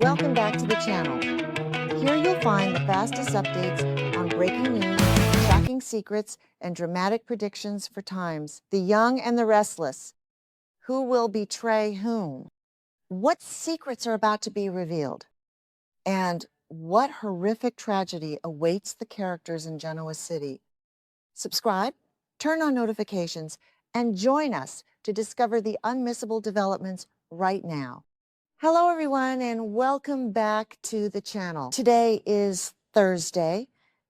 Welcome back to the channel. Here you'll find the fastest updates on breaking news, shocking secrets, and dramatic predictions for times. The young and the restless. Who will betray whom? What secrets are about to be revealed? And what horrific tragedy awaits the characters in Genoa City? Subscribe, turn on notifications, and join us to discover the unmissable developments right now. Hello everyone and welcome back to the channel. Today is Thursday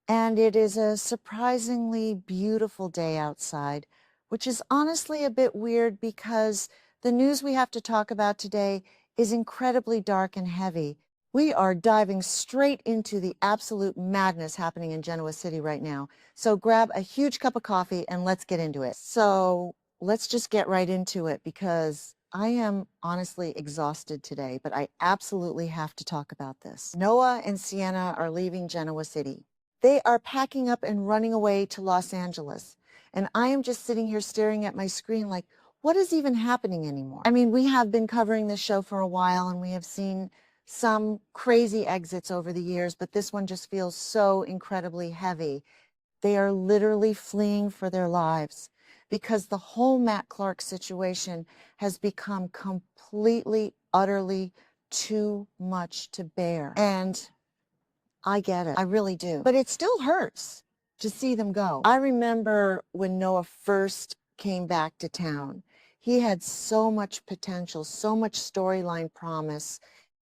and it is a surprisingly beautiful day outside, which is honestly a bit weird because the news we have to talk about today is incredibly dark and heavy. We are diving straight into the absolute madness happening in Genoa City right now. So grab a huge cup of coffee and let's get into it. So let's just get right into it because I am honestly exhausted today, but I absolutely have to talk about this. Noah and Sienna are leaving Genoa City. They are packing up and running away to Los Angeles. And I am just sitting here staring at my screen like, what is even happening anymore? I mean, we have been covering this show for a while and we have seen some crazy exits over the years, but this one just feels so incredibly heavy. They are literally fleeing for their lives because the whole Matt Clark situation has become completely, utterly too much to bear. And I get it. I really do. But it still hurts to see them go. I remember when Noah first came back to town. He had so much potential, so much storyline promise.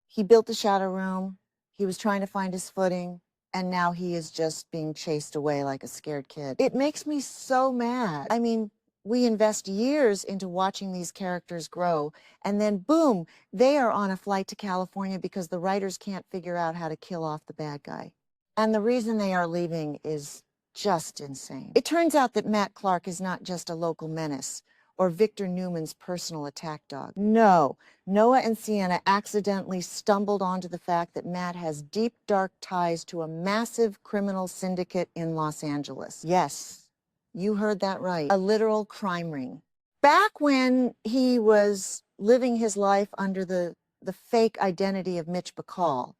He built the shadow room. He was trying to find his footing. And now he is just being chased away like a scared kid. It makes me so mad. I mean, we invest years into watching these characters grow, and then boom, they are on a flight to California because the writers can't figure out how to kill off the bad guy. And the reason they are leaving is just insane. It turns out that Matt Clark is not just a local menace or Victor Newman's personal attack dog. No, Noah and Sienna accidentally stumbled onto the fact that Matt has deep, dark ties to a massive criminal syndicate in Los Angeles. Yes, you heard that right. A literal crime ring. Back when he was living his life under the fake identity of Mitch Bacall,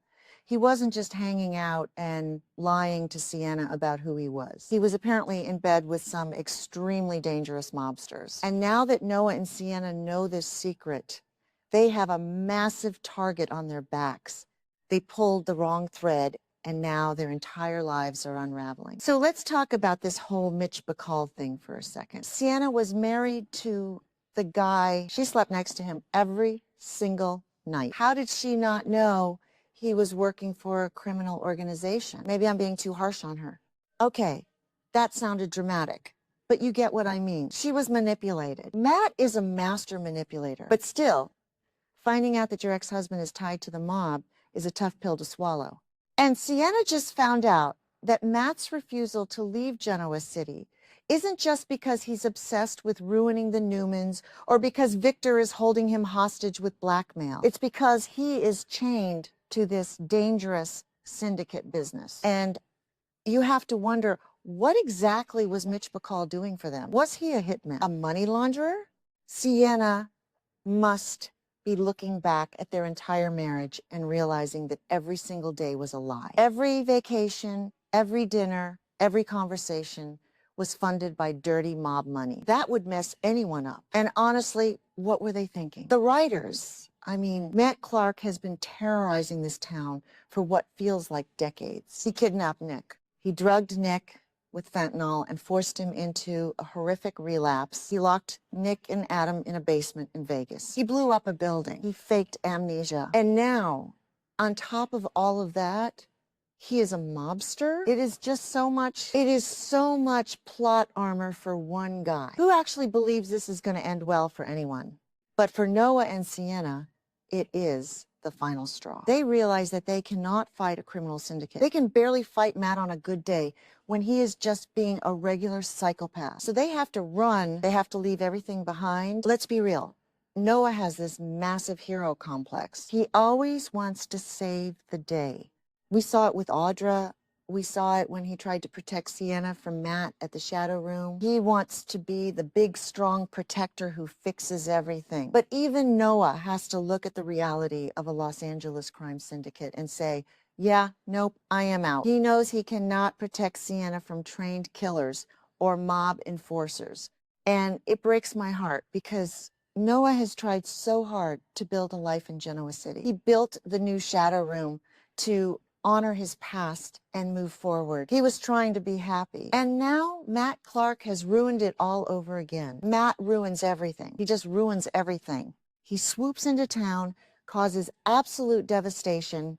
he wasn't just hanging out and lying to Sienna about who he was. He was apparently in bed with some extremely dangerous mobsters. And now that Noah and Sienna know this secret, they have a massive target on their backs. They pulled the wrong thread, and now their entire lives are unraveling. So let's talk about this whole Mitch Bacall thing for a second. Sienna was married to the guy. She slept next to him every single night. How did she not know he was working for a criminal organization? Maybe I'm being too harsh on her. Okay, that sounded dramatic, but you get what I mean. She was manipulated. Matt is a master manipulator, but still, finding out that your ex-husband is tied to the mob is a tough pill to swallow. And Sienna just found out that Matt's refusal to leave Genoa City isn't just because he's obsessed with ruining the Newmans or because Victor is holding him hostage with blackmail. It's because he is chained to this dangerous syndicate business. And you have to wonder, what exactly was Mitch Bacall doing for them? Was he a hitman? A money launderer? Sienna must be looking back at their entire marriage and realizing that every single day was a lie. Every vacation, every dinner, every conversation was funded by dirty mob money. That would mess anyone up. And honestly, what were they thinking? The writers. I mean, Matt Clark has been terrorizing this town for what feels like decades. He kidnapped Nick. He drugged Nick with fentanyl and forced him into a horrific relapse. He locked Nick and Adam in a basement in Vegas. He blew up a building. He faked amnesia. And now, on top of all of that, he is a mobster. It is so much plot armor for one guy. Who actually believes this is going to end well for anyone? But for Noah and Sienna, it is the final straw. They realize that they cannot fight a criminal syndicate. They can barely fight Matt on a good day when he is just being a regular psychopath. So they have to run. They have to leave everything behind. Let's be real. Noah has this massive hero complex. He always wants to save the day. We saw it with Audra, We saw it when he tried to protect Sienna from Matt at the Shadow Room. He wants to be the big, strong protector who fixes everything. But even Noah has to look at the reality of a Los Angeles crime syndicate and say, yeah, nope, I am out. He knows he cannot protect Sienna from trained killers or mob enforcers. And it breaks my heart because Noah has tried so hard to build a life in Genoa City. He built the new Shadow Room to honor his past and move forward. He was trying to be happy. And now Matt Clark has ruined it all over again. Matt ruins everything. He just ruins everything. He swoops into town, causes absolute devastation,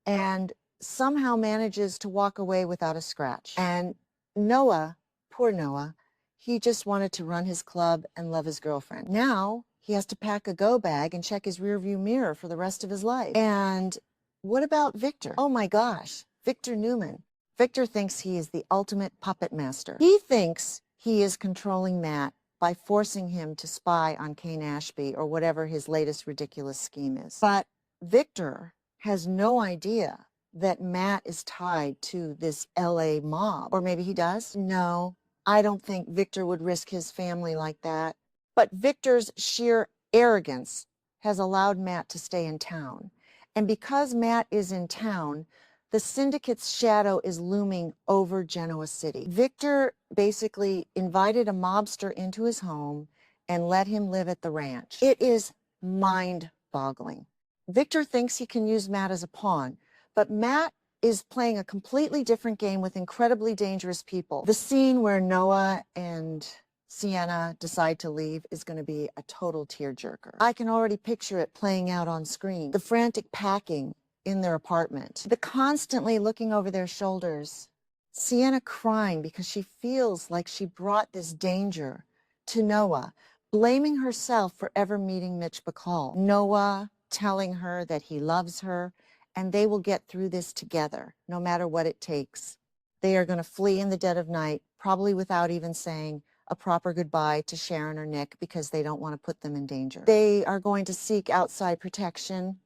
and somehow manages to walk away without a scratch. And Noah, poor Noah, he just wanted to run his club and love his girlfriend. Now he has to pack a go bag and check his rearview mirror for the rest of his life. And what about Victor? Oh my gosh, Victor Newman. Victor thinks he is the ultimate puppet master. He thinks he is controlling Matt by forcing him to spy on Kane Ashby or whatever his latest ridiculous scheme is. But Victor has no idea that Matt is tied to this LA mob. Or maybe he does? No, I don't think Victor would risk his family like that. But Victor's sheer arrogance has allowed Matt to stay in town. And because Matt is in town, the syndicate's shadow is looming over Genoa City. Victor basically invited a mobster into his home and let him live at the ranch. It is mind-boggling. Victor thinks he can use Matt as a pawn, but Matt is playing a completely different game with incredibly dangerous people. The scene where Noah and Sienna decide to leave is going to be a total tearjerker. I can already picture it playing out on screen. The frantic packing in their apartment, the constantly looking over their shoulders, Sienna crying because she feels like she brought this danger to Noah, blaming herself for ever meeting Mitch Bacall. Noah telling her that he loves her and they will get through this together, no matter what it takes. They are going to flee in the dead of night, probably without even saying a proper goodbye to Sharon or Nick because they don't want to put them in danger. They are going to seek outside protection,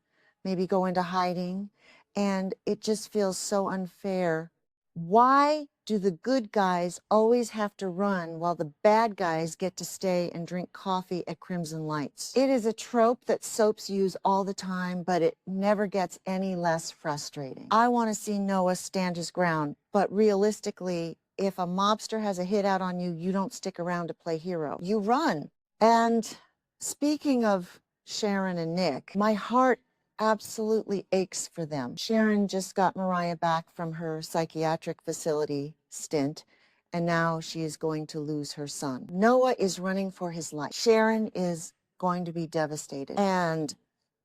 maybe go into hiding, and it just feels so unfair. Why do the good guys always have to run while the bad guys get to stay and drink coffee at Crimson Lights? It is a trope that soaps use all the time, but it never gets any less frustrating. I want to see Noah stand his ground, but realistically, if a mobster has a hit out on you, you don't stick around to play hero. You run. And speaking of Sharon and Nick, my heart absolutely aches for them. Sharon just got Mariah back from her psychiatric facility stint, and now she is going to lose her son. Noah is running for his life. Sharon is going to be devastated. And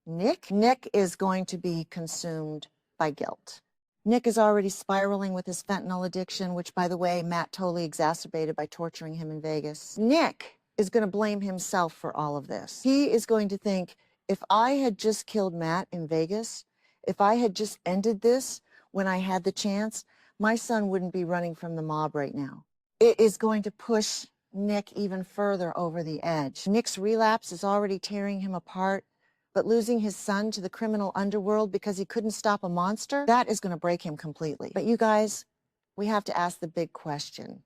Nick is going to be consumed by guilt. Nick is already spiraling with his fentanyl addiction, which, by the way, Matt totally exacerbated by torturing him in Vegas. Nick is going to blame himself for all of this. He is going to think, if I had just killed Matt in Vegas, if I had just ended this when I had the chance, my son wouldn't be running from the mob right now. It is going to push Nick even further over the edge. Nick's relapse is already tearing him apart. But losing his son to the criminal underworld because he couldn't stop a monster, that is going to break him completely. But you guys, we have to ask the big question.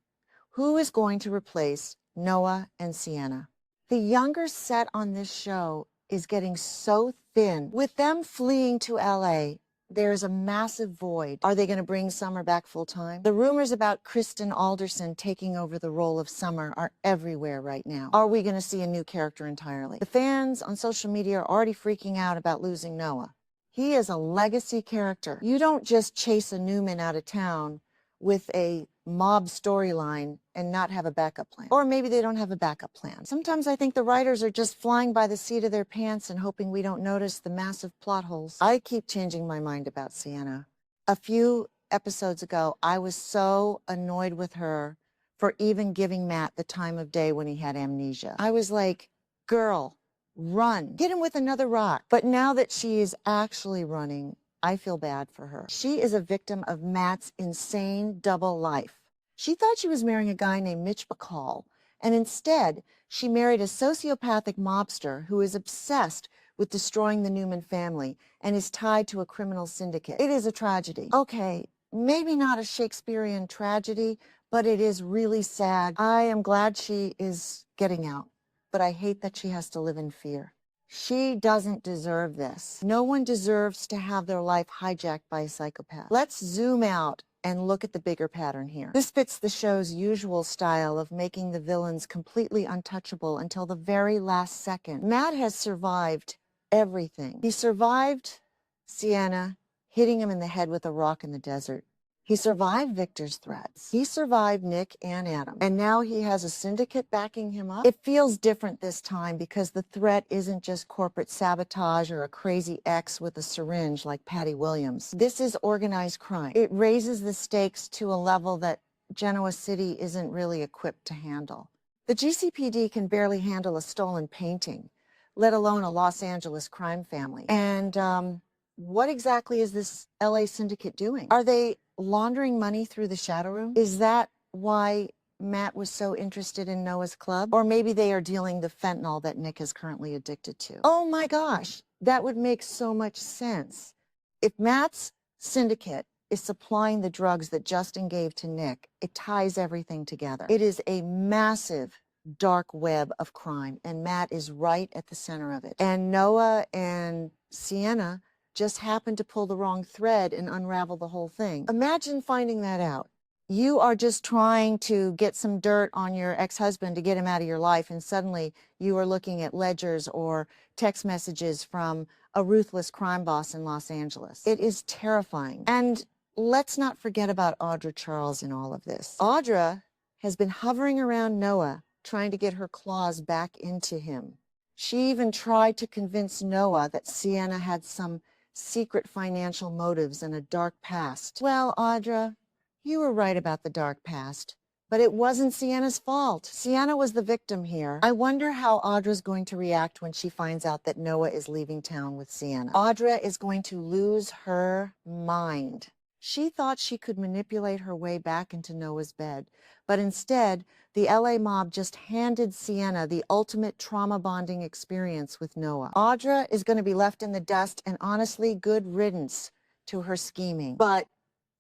Who is going to replace Noah and Sienna? The younger set on this show is getting so thin. With them fleeing to LA, there's a massive void. Are they going to bring Summer back full time? The rumors about Kristen Alderson taking over the role of Summer are everywhere right now. Are we going to see a new character entirely? The fans on social media are already freaking out about losing Noah. He is a legacy character. You don't just chase a Newman out of town with a mob storyline and not have a backup plan. Or maybe they don't have a backup plan. Sometimes I think the writers are just flying by the seat of their pants and hoping we don't notice the massive plot holes. I keep changing my mind about Sienna. A few episodes ago, I was so annoyed with her for even giving Matt the time of day when he had amnesia. I was like, girl, run. Hit him with another rock. But now that she is actually running, I feel bad for her. She is a victim of Matt's insane double life. She thought she was marrying a guy named Mitch Bacall, and instead, she married a sociopathic mobster who is obsessed with destroying the Newman family and is tied to a criminal syndicate. It is a tragedy. Okay, maybe not a Shakespearean tragedy, but it is really sad. I am glad she is getting out, but I hate that she has to live in fear. She doesn't deserve this. No one deserves to have their life hijacked by a psychopath. Let's zoom out and look at the bigger pattern here. This fits the show's usual style of making the villains completely untouchable until the very last second. Matt has survived everything. He survived Sienna hitting him in the head with a rock in the desert. He survived Victor's threats. He survived Nick and Adam. And now he has a syndicate backing him up. It feels different this time because the threat isn't just corporate sabotage or a crazy ex with a syringe like Patty Williams. This is organized crime. It raises the stakes to a level that Genoa City isn't really equipped to handle. The GCPD can barely handle a stolen painting, let alone a Los Angeles crime family. And what exactly is this LA syndicate doing? Are they laundering money through the shadow room? Is that why Matt was so interested in Noah's club? Or maybe they are dealing the fentanyl that Nick is currently addicted to. Oh my gosh, that would make so much sense. If Matt's syndicate is supplying the drugs that Justin gave to Nick, it ties everything together. It is a massive dark web of crime, and Matt is right at the center of it. And Noah and Sienna just happened to pull the wrong thread and unravel the whole thing. Imagine finding that out. You are just trying to get some dirt on your ex-husband to get him out of your life, and suddenly you are looking at ledgers or text messages from a ruthless crime boss in Los Angeles. It is terrifying. And let's not forget about Audra Charles in all of this. Audra has been hovering around Noah, trying to get her claws back into him. She even tried to convince Noah that Sienna had some secret financial motives and a dark past. Well, Audra, you were right about the dark past, but it wasn't Sienna's fault. Sienna was the victim here. I wonder how Audra's going to react when she finds out that Noah is leaving town with Sienna. Audra is going to lose her mind. She thought she could manipulate her way back into Noah's bed, but instead, the LA mob just handed Sienna the ultimate trauma bonding experience with Noah. Audra is going to be left in the dust, and honestly, good riddance to her scheming. But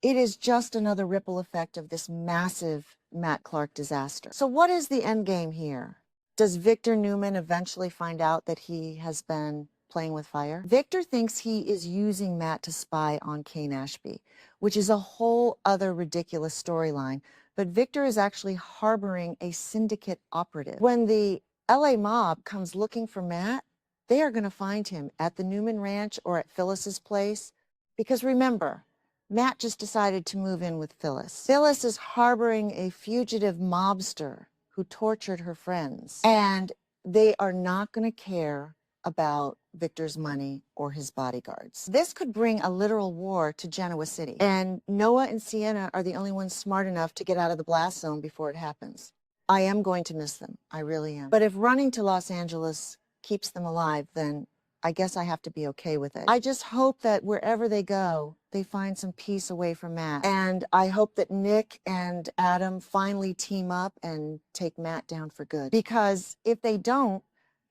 it is just another ripple effect of this massive Matt Clark disaster. So what is the end game here? Does Victor Newman eventually find out that he has been playing with fire? Victor thinks he is using Matt to spy on Kane Ashby, which is a whole other ridiculous storyline. But Victor is actually harboring a syndicate operative. When the LA mob comes looking for Matt, they are going to find him at the Newman Ranch or at Phyllis's place. Because remember, Matt just decided to move in with Phyllis. Phyllis is harboring a fugitive mobster who tortured her friends. And they are not going to care about Victor's money or his bodyguards. This could bring a literal war to Genoa City. And Noah and Sienna are the only ones smart enough to get out of the blast zone before it happens. I am going to miss them. I really am. But if running to Los Angeles keeps them alive, then I guess I have to be okay with it. I just hope that wherever they go, they find some peace away from Matt. And I hope that Nick and Adam finally team up and take Matt down for good. Because if they don't,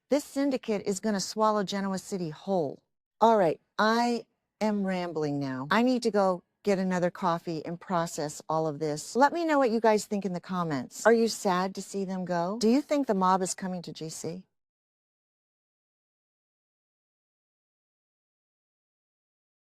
this syndicate is going to swallow Genoa City whole. All right, I am rambling now. I need to go get another coffee and process all of this. Let me know what you guys think in the comments. Are you sad to see them go? Do you think the mob is coming to GC?